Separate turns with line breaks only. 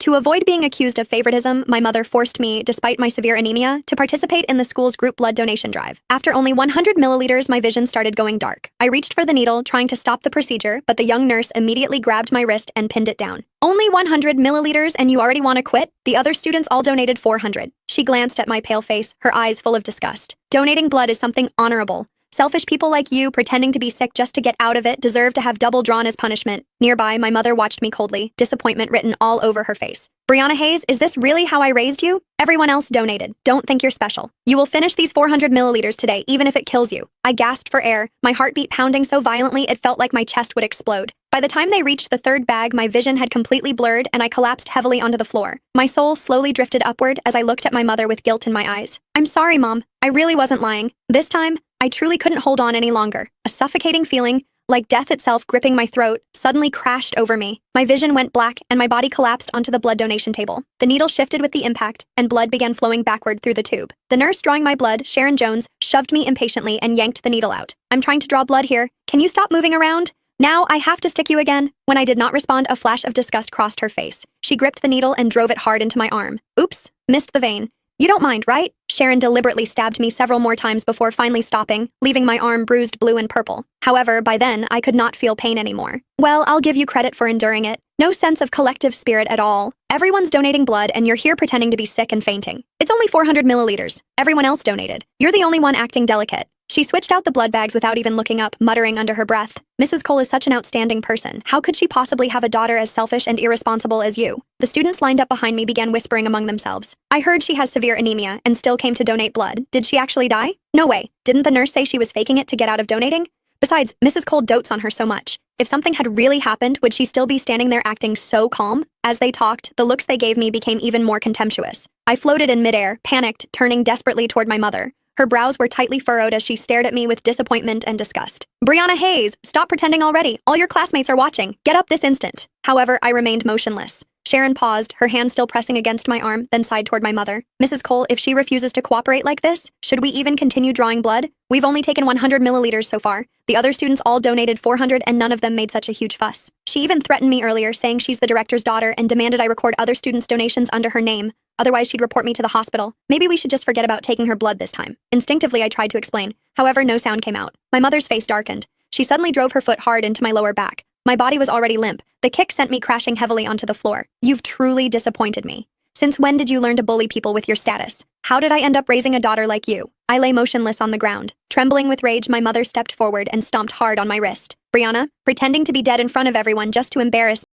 To avoid being accused of favoritism, my mother forced me, despite my severe anemia, to participate in the school's group blood donation drive. After only 100 milliliters, my vision started going dark. I reached for the needle, trying to stop the procedure, but the young nurse immediately grabbed my wrist and pinned it down. Only 100 milliliters and you already want to quit? The other students all donated 400. She glanced at my pale face, her eyes full of disgust. Donating blood is something honorable. Selfish people like you, pretending to be sick just to get out of it, deserve to have double drawn as punishment. Nearby, my mother watched me coldly, disappointment written all over her face. Brianna Hayes, is this really how I raised you? Everyone else donated. Don't think you're special. You will finish these 400 milliliters today, even if it kills you. I gasped for air, my heartbeat pounding so violently it felt like my chest would explode. By the time they reached the third bag, my vision had completely blurred and I collapsed heavily onto the floor. My soul slowly drifted upward as I looked at my mother with guilt in my eyes. I'm sorry, Mom. I really wasn't lying. This time, I truly couldn't hold on any longer. A suffocating feeling, like death itself gripping my throat, suddenly crashed over me. My vision went black and my body collapsed onto the blood donation table. The needle shifted with the impact and blood began flowing backward through the tube. The nurse drawing my blood, Sharon Jones, shoved me impatiently and yanked the needle out. I'm trying to draw blood here. Can you stop moving around? Now I have to stick you again. When I did not respond, a flash of disgust crossed her face. She gripped the needle and drove it hard into my arm. Oops, missed the vein. You don't mind, right? Sharon deliberately stabbed me several more times before finally stopping, leaving my arm bruised blue and purple. However, by then, I could not feel pain anymore. Well, I'll give you credit for enduring it. No sense of collective spirit at all. Everyone's donating blood and you're here pretending to be sick and fainting. It's only 400 milliliters. Everyone else donated. You're the only one acting delicate. She switched out the blood bags without even looking up, muttering under her breath. Mrs. Cole is such an outstanding person. How could she possibly have a daughter as selfish and irresponsible as you? The students lined up behind me began whispering among themselves. I heard she has severe anemia and still came to donate blood. Did she actually die? No way. Didn't the nurse say she was faking it to get out of donating? Besides, Mrs. Cole dotes on her so much. If something had really happened, would she still be standing there acting so calm? As they talked, the looks they gave me became even more contemptuous. I floated in midair, panicked, turning desperately toward my mother. Her brows were tightly furrowed as she stared at me with disappointment and disgust. Brianna Hayes, stop pretending already. All your classmates are watching. Get up this instant. However, I remained motionless. Sharon paused, her hand still pressing against my arm, then sighed toward my mother. Mrs. Cole, if she refuses to cooperate like this, should we even continue drawing blood? We've only taken 100 milliliters so far. The other students all donated 400 and none of them made such a huge fuss. She even threatened me earlier, saying she's the director's daughter and demanded I record other students' donations under her name. Otherwise, she'd report me to the hospital. Maybe we should just forget about taking her blood this time. Instinctively, I tried to explain. However, no sound came out. My mother's face darkened. She suddenly drove her foot hard into my lower back. My body was already limp. The kick sent me crashing heavily onto the floor. You've truly disappointed me. Since when did you learn to bully people with your status? How did I end up raising a daughter like you? I lay motionless on the ground. Trembling with rage, my mother stepped forward and stomped hard on my wrist. Brianna, pretending to be dead in front of everyone just to embarrass